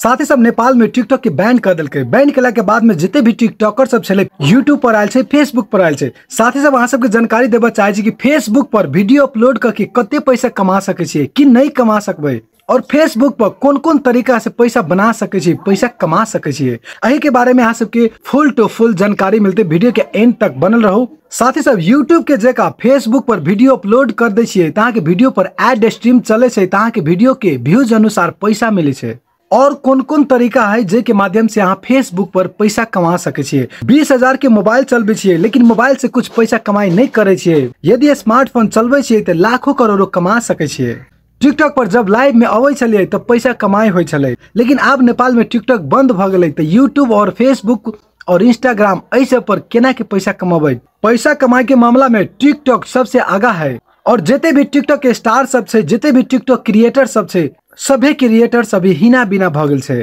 साथ ही सब नेपाल में टिकटॉक के बैन कर दिलके। बैन केला के बाद में जितने भी टिकटॉकर सब चले यूट्यूब पर आयल छे, फेसबुक पर आयल छे। साथ ही सब अहाँ सबके जानकारी देबा चाहे छी कि फेसबुक पर वीडियो अपलोड करके कते पैसा कमा सके छिए कि नहीं कमा सकबे, और फेसबुक पर कौन कौन तरीका से पैसा बना सके छी, पैसा कमा सके छिए, एही के बारे में अहाँ सबके फुल टू फुल जानकारी मिलते। वीडियो के एंड तक बनल रहो। साथ ही सब यूट्यूब के जगह फेसबुक पर वीडियो अपलोड कर दे छिए, तहाँ के वीडियो पर एड स्ट्रीम चले छे, तहाँ के वीडियो के व्यूज अनुसार पैसा मिले छे। और कौन कौन तरीका है जे के माध्यम से यहाँ फेसबुक पर पैसा कमा सके छिए। 20,000 के मोबाइल चलबे छिए लेकिन मोबाइल से कुछ पैसा कमाई नहीं करे छिए। यदि स्मार्टफोन चलबे छिए तो लाखों करोड़ों कमा सके छिए। टिकटॉक पर जब लाइव में अबै छलिए तब पैसा कमाई होय छले, लेकिन अब नेपाल में टिकटॉक बंद भ गेलै तो यूट्यूब और फेसबुक और इंस्टाग्राम ऐसे पर केना के पैसा कमाबे। पैसा कमाई के मामला में टिकटॉक सबसे आगा है, और जितने भी टिकटॉक के स्टार सब छे, जितने भी टिकटॉक क्रिएटर सब छे, सभी क्रिएटर सभी हिना बिना भ गेल छे।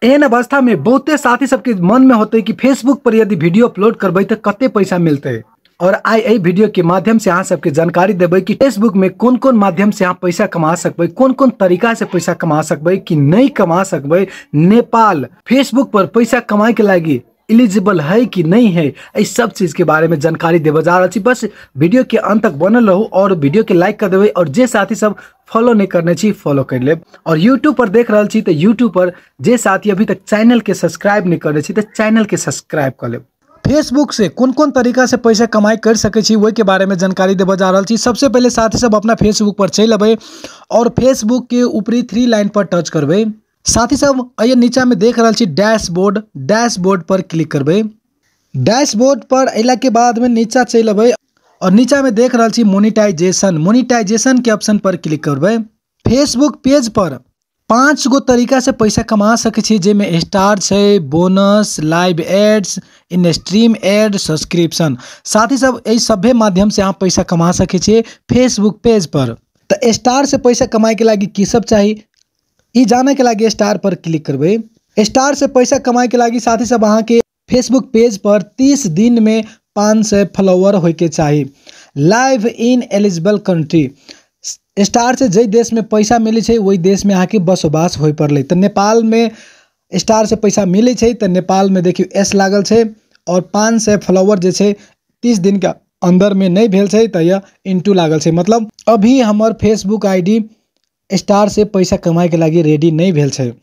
एहन अवस्था में बहुते साथी सबके मन में होते कि फेसबुक पर यदि वीडियो अपलोड करबे तो कते पैसा मिलते, और आई ए वीडियो के माध्यम से अहाँ सबके जानकारी देबै कि फेसबुक में कौन कौन माध्यम से अहाँ पैसा कमा सकबै, कौन कौन तरीका से पैसा कमा सकबै कि नहीं कमा सकबै। नेपाल फेसबुक पर पैसा कमाए के लागी एलिजिबल है कि नहीं है, इस सब चीज के बारे में जानकारी देवे जा रहा छी। बस वीडियो के अंत तक बनल रहू और वीडियो के लाइक कर देवे, और जे साथी सब फॉलो नहीं करने छी फॉलो कर ले, और यूट्यूब पर देख रहा छी तो यूट्यूब पर जे साथी अभी तक चैनल के सब्सक्राइब नहीं करने छी तो चैनल के सब्सक्राइब कर ले। फेसबुक से कौन कौन तरीका से पैसा कमाई कर सके छी वही के बारे में जानकारी देवे जा रहा छी। सबसे पहले साथी सब अपना फेसबुक पर चल अबे और फेसबुक के ऊपरी 3 लाइन पर टच करबे। साथी सब ये नीचा में देख रहा छी डैशबोर्ड, डैशबोर्ड पर क्लिक करबे। डैशबोर्ड पर अला के बाद में नीचा चल अबे और नीचा में देख रहा छी मोनेटाइजेशन, मोनेटाइजेशन के ऑप्शन पर क्लिक करबे। फेसबुक पेज पर 5 गो तरीका से पैसा कमा सके छी, जेमे स्टार छे, bonus, live ads, in stream ad, subscription. साथी सब यही सभे माध्यम से आप पैसा कमा सके छी फेसबुक पेज पर। तो स्टार से पैसा कमाए के लागी की सब चाहिए ई जाने के लागी स्टार पर क्लिक करबे। स्टार से पैसा कमाए के लागी साथी सब अहाँ के फेसबुक पेज पर 30 दिन में 500 फॉलोवर होय के चाहिए। Live in eligible country, star से जई देश में पैसा मिले छे वही देश में आके बसोबास होय पड़ले। तो नेपाल में स्टार से पैसा मिले छे तो नेपाल में देखियो एस लागल छे, और 500 फॉलोवर जे छे 30 दिन के अंदर में नहीं भेल छे तो यह इंटू लागल छे। मतलब अभी हमार फेसबुक आईडी स्टार से पैसा कमाए के लागी रेडी नहीं भेल छे।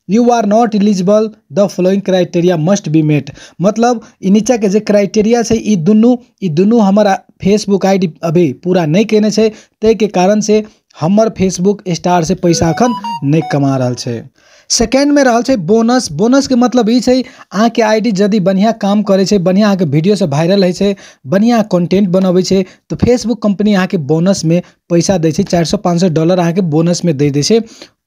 You are not eligible, the following criteria must be met. मतलब इ नीचा के जे क्राइटेरिया छे ई दुनू हमारा फेसबुक आईडी अभी पूरा नहीं केने छे, ते के कारण से हमर फेसबुक स्टार से पैसा अखन नहीं कमा रहल छे। सेकेंड में रहल छे बोनस। बोनस के मतलब ई छे अहाँ के आईडी यदि बढ़िया काम करे छे, बढ़िया अहाँ के वीडियो से वायरल है छे, बढ़िया कंटेंट बनावे छे, तो फेसबुक कंपनी अहाँ के बोनस में पैसा दे छे। $400-500 अहाँ के बोनस में दे छे,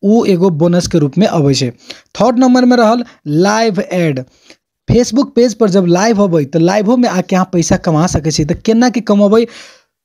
उ एगो बोनस के रूप में आवे छे। थर्ड नंबर में रहल लाइव एड। फेसबुक पेज पर जब लाइव होबै तो लाइवो में आके अहाँ पैसा कमा सके छी। तो केना के कमाबै,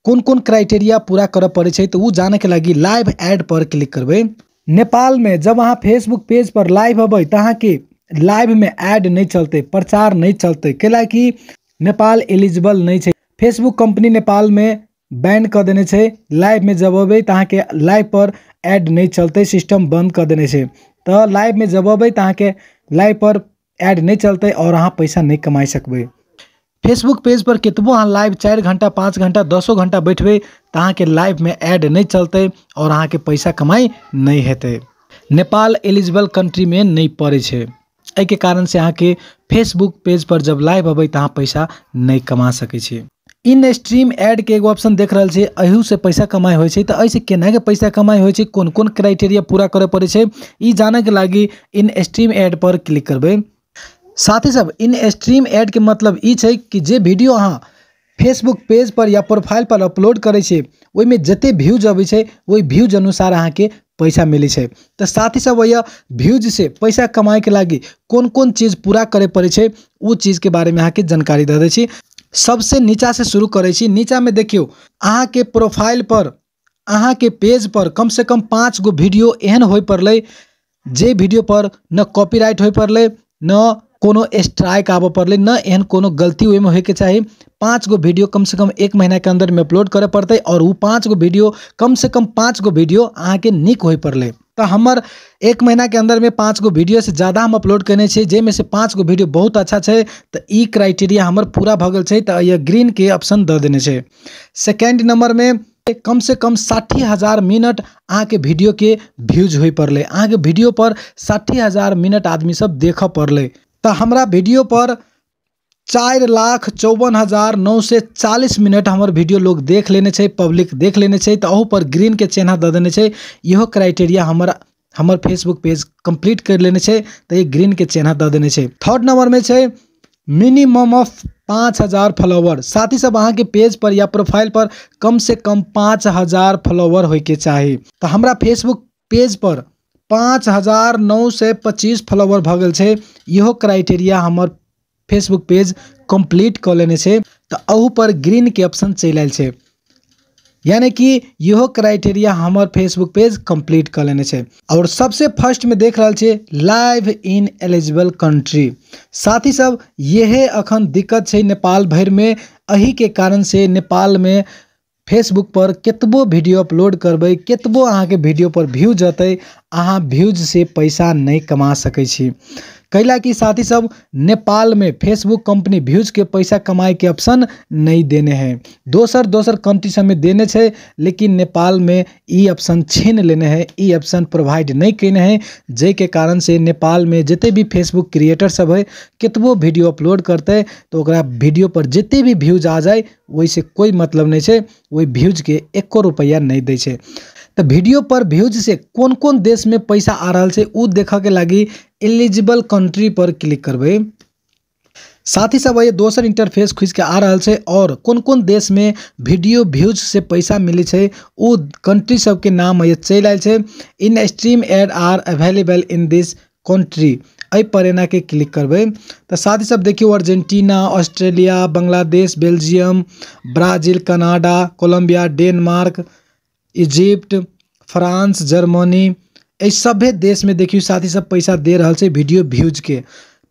कौन कौन क्राइटेरिया पूरा करे पड़े छे, तो उ जाने के लागी लाइव एड पर क्लिक करबे। नेपाल में जब अहाँ फेसबुक पेज पर लाइव होबै तो अहाँ के लाइव में ऐड नहीं चलते, प्रचार नहीं चलते, कैला कि नेपाल एलिजिबल नहीं छे। फेसबुक कंपनी नेपाल में बैन कर देने छे। लाइव में जब अबै तो अहाँ के लाइव पर ऐड नहीं चलते, सिस्टम बंद कर देने छे। तो लाइव में जब अबै तो अहाँ के लाइव पर ऐड नहीं चलते और अहाँ पैसा नहीं कमाई सकबे। फेसबुक पेज पर कितबो अहाँ लाइव 4 घंटा 5 घंटा 10 घंटा बैठबे तो अहाँ के लाइव में ऐड नहीं चलते और अहाँ के पैसा कमाई नहीं हेते। नेपाल एलिजिबल कंट्री में नहीं पड़े छे, एहि के कारण से अहाँ के फेसबुक पेज पर जब लाइव अबै तो अहाँ पैसा नहीं कमा सके छी। इन स्ट्रीम एड के एगो ऑप्शन देख रहल छे, अहू से पैसा कमाई होय छे। तो ऐसे केना के पैसा कमाई होय छे, कौन कौन क्राइटेरिया पूरा करे पड़े छे, ई जाने के लागी इन स्ट्रीम एड पर क्लिक करबे। साथ ही सब इन स्ट्रीम एड के मतलब ई छे कि जे वीडियो अहाँ फेसबुक पेज पर या प्रोफाइल पर अपलोड करे छे ओइ में जते व्यूज अबै छे वही व्यूज अनुसार अहाँ के पैसा मिले छे। तो साथ ही सब यह व्यूज से पैसा कमाए के लागी कौन कौन चीज पूरा करे पड़े छे वो चीज के बारे में अहाँ के जानकारी दे दै छी। सबसे नीचा से शुरू करे छी। नीचा में देखियो अहाँ के प्रोफाइल पर, अहाँ के पेज पर कम से कम 5 गो वीडियो एहन होय पड़ले जे वीडियो पर न कॉपीराइट होय पड़ले, न कोनो स्ट्राइक आबो पड़ले, न एहन कोनो गलती ओहि में होय के चाहिए। 5 गो वीडियो कम से कम 1 महीना के अंदर में अपलोड करे पड़ते और वो 5 गो वीडियो कम से कम 5 गो वीडियो अहाँ के निक होय पड़ले। तो हमर 1 महीना के अंदर में 5 गो वीडियो से ज़्यादा हम अपलोड करने छे, जेमे से 5 गो वीडियो बहुत अच्छा छे। तो ई क्राइटेरिया हमर पूरा भगल छे, तो ये ग्रीन के ऑप्शन दे देने छे। सेकेंड नंबर में कम से कम 60,000 मिनट अहाँ के वीडियो के व्यूज हुई पड़ले, अहाँ के वीडियो पर 60,000 मिनट आदमी सब देख पड़ले। तो हमरा वीडियो पर 4,54,940 मिनट हमारे वीडियो लोग देख लेने छे, पब्लिक देख लेने छे। तो अहू पर ग्रीन के चिन्ह दे देने छे। इहो क्राइटेरिया हमर फेसबुक पेज कंप्लीट कर लेने छे, तो ये ग्रीन के चिन्ह दे देने छे। थर्ड नंबर में छे मिनिमम ऑफ 5,000 फॉलोवर। साथ ही सब अहाँ के पेज पर या प्रोफाइल पर कम से कम 5,000 फॉलोवर होय के चाहिए। तो हमरा फेसबुक पेज पर 5,925 फॉलोवर भगल छे। इहो क्राइटेरिया हमर फेसबुक पेज कंप्लीट कर लेने छे। तो अहू पर ग्रीन के ऑप्शन चल आयल छे, यानी कि यहो क्राइटेरिया हमर फेसबुक पेज कंप्लीट कर लेने छे। और सबसे फर्स्ट में देख रहा छे लाइव इन एलिजिबल कंट्री। साथ ही सब यह अखन दिक्कत छे नेपाल भर में, अही के कारण से नेपाल में फेसबुक पर केतबो वीडियो अपलोड करबे, केतबो अहाँ के वीडियो पर व्यू जते, अहाँ व्यूज से पैसा नहीं कमा सकै छी। कैला कि साथ ही सब नेपाल में फेसबुक कंपनी व्यूज के पैसा कमाए के ऑप्शन नहीं देने हैं। दोसर कंट्री सब में देने छे, लेकिन नेपाल में ई ऑप्शन छीन लेने हैं, ई ऑप्शन प्रोवाइड नहीं करने हैं। जे के कारण से नेपाल में जिते भी फेसबुक क्रिएटर सब है, कितबो वीडियो अपलोड करते तो ओकरा वीडियो पर जिते भी व्यूज आ जाए वैसे कोई मतलब नहीं छे, वही व्यूज के 1 रुपया नहीं दे छे। तो वीडियो पर व्यूज से कौन कौन देश में पैसा आ रहा है उ देखा के लगी एलिजिबल कंट्री पर क्लिक करबे। साथ ही सब ये दोसर इंटरफेस खुज के आ रहा है और कौन कौन देश में वीडियो व्यूज से पैसा मिले छे उ कंट्री सब के नाम ये चल आयल छे। In stream ad are available in this country, आई पर एना के क्लिक करबे। तो साथ ही सब देखियो Argentina, Australia, Bangladesh, Belgium, Brazil, Canada, Colombia, Denmark, Egypt, France, Germany, ये सभे देश में देखियो साथ ही सब पैसा दे रहा है वीडियो व्यूज के।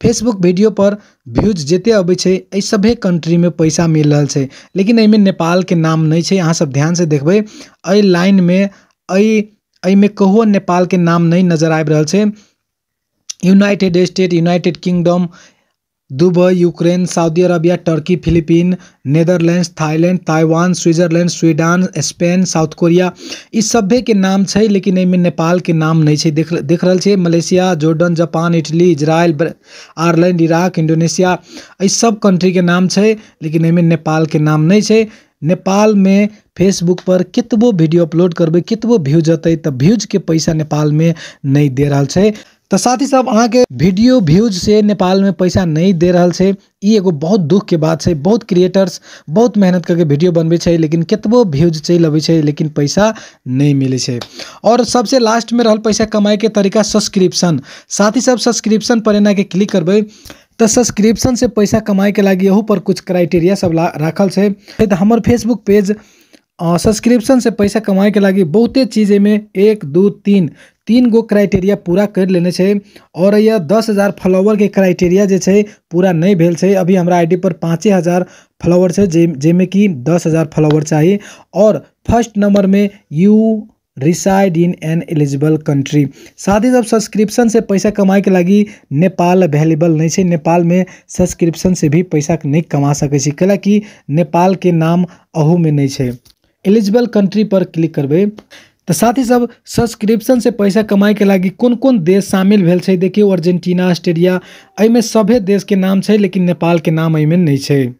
फेसबुक वीडियो पर व्यूज जेते अबै छे ए सभे कंट्री में पैसा मिल रहा है, लेकिन एमे नेपाल के नाम नहीं छे। अहाँ सब ध्यान से देखबे ए लाइन में ए में कहो नेपाल के नाम नहीं नजर आबि रहल छे। United state, United kingdom, Dubai, Ukraine, Saudi Arabia, Turkey, Philippine, Netherlands, Thailand, Taiwan, Switzerland, Sweden, Spain, south Korea, इस सभे के नाम छे, लेकिन एमे नेपाल के नाम नहीं छे। देख रहल छे Malaysia, Jordan, Japan, Italy, Israel, Ireland, Iraq, Indonesia, इस सब कंट्री के नाम छे, लेकिन एमे नेपाल के नाम नहीं छे। नेपाल में फेसबुक पर कितबो वीडियो अपलोड करबे, कितबो व्यूज अतै, त व्यूज के पैसा नेपाल में नहीं दे रहल छे। तो साथ ही सब अहाँ के वीडियो व्यूज से नेपाल में पैसा नहीं दे रहल छे, ई एगो बहुत दुख के बात छे। बहुत क्रिएटर्स बहुत मेहनत करके वीडियो बनबे छे, लेकिन केतबो व्यूज चल अबै छे, लेकिन पैसा नहीं मिले छे। और सबसे लास्ट में रहल पैसा कमाए के तरीका सब्सक्रिप्शन। साथ ही सब सब्सक्रिप्शन पर एना के क्लिक करबे तो सब्सक्रिप्शन से पैसा कमाए के लागी यहू पर कुछ क्राइटेरिया सब राखल छे। तो हमर फेसबुक पेज सब्सक्रिप्शन से पैसा कमाए के लागी बहुते चीज़ में 1 2 3 गो क्राइटेरिया पूरा कर लेने छे। और यह 10,000 फॉलोवर के क्राइटेरिया जे छे पूरा नहीं भेल छे। अभी हमरा आईडी पर 5,000 फॉलोवर छे, जेमे कि 10,000 फॉलोवर चाहिए। और फर्स्ट नंबर में you reside in an eligible country. साथ ही सब सब्सक्रिप्शन से पैसा कमाए के लागी नेपाल अवेलेबल नहीं छे। नेपाल में सब्सक्रिप्शन से भी पैसा नहीं कमा सके छी, कैला कि नेपाल के नाम अहू में नहीं छे। एलिजिबल कंट्री पर क्लिक करबे तो साथ ही सब सब्सक्रिप्शन से पैसा कमाए के लागी कौन कौन देश शामिल भेल छे देखियो अर्जेंटीना, ऑस्ट्रेलिया, एमे सभे देश के नाम छे, लेकिन नेपाल के नाम एमे नहीं छे।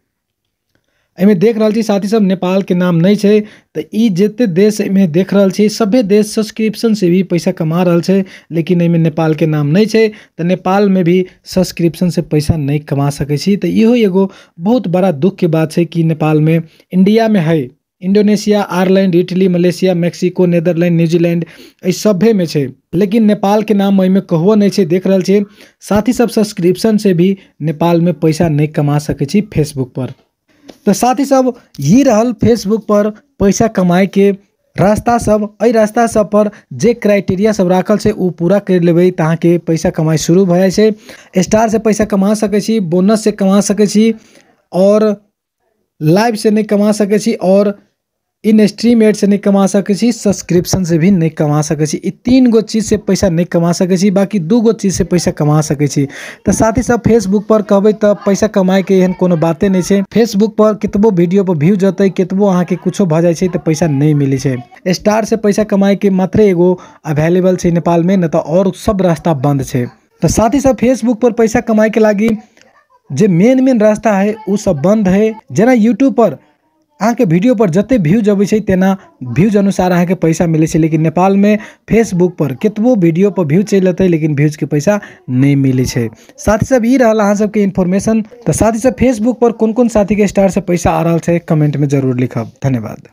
एमे देख रहल छी साथ ही सब नेपाल के नाम नहीं छे। तो ई जिते देश में देख रहल छी सभे देश सब्सक्रिप्शन से भी पैसा कमा रहल छे, लेकिन एमे नेपाल के नाम नहीं छे। तो नेपाल में भी सब्सक्रिप्शन से पैसा नहीं कमा सके छी। तो इहो एगो बहुत बड़ा दुख के बात है कि नेपाल में, इंडिया में है Indonesia, Ireland, Italy, Malaysia, Mexico, Netherland, New Zealand, इस सभे में छे, लेकिन नेपाल के नाम में कहवो नहीं छे। देख रहल छे साथ ही सब सब्सक्रिप्शन से भी नेपाल में पैसा नहीं कमा सके छी फेसबुक पर। तो साथ ही सब ये रहल फेसबुक पर पैसा कमाए के रास्ता सब। अई रास्ता सब पर जे क्राइटेरिया सब राखल छे उ पूरा कर लेबे त अहाँ के पैसा कमाई शुरू भ जाय छे। स्टार से पैसा कमा सके छी, बोनस से कमा सके छी, और लाइव से नहीं कमा सके छी, और इन स्ट्रीम एड से नहीं कमा सके छी, सब्सक्रिप्शन से भी नहीं कमा सके छी। 3 गो चीज से पैसा नहीं कमा सके छी, बाकी 2 गो चीज से पैसा कमा सके छी। तो साथ ही साथ फेसबुक पर कहबे तो पैसा कमाए के एहन कोनो बाते नहीं है। फेसबुक पर कितबो वीडियो पर व्यू जते, कितबो अहाँ के कुछो भ जाए छै तो पैसा नहीं मिले है। स्टार से पैसा कमाए के मात्र एगो अवेलेबल है नेपाल में, न तो और सब रास्ता बंद है। तो साथ ही साथ फेसबुक पर पैसा कमाए के लागी जे मेन रास्ता है वो सब बंद है। जना यूट्यूब पर अहाँ के वीडियो पर जते व्यूज अबै छै तेना व्यूज अनुसार अहाँ के पैसा मिले छै, लेकिन नेपाल में फेसबुक पर कितबो वीडियो पर व्यूज चल अतै लेकिन व्यूज के पैसा नहीं मिले छै। साथ ही साथ ई रहल अहाँ सबके इन्फॉर्मेशन। तो साथ ही साथ फेसबुक पर कौन साथी के स्टार से पैसा आ रहा है कमेंट में जरूर लिखब। धन्यवाद।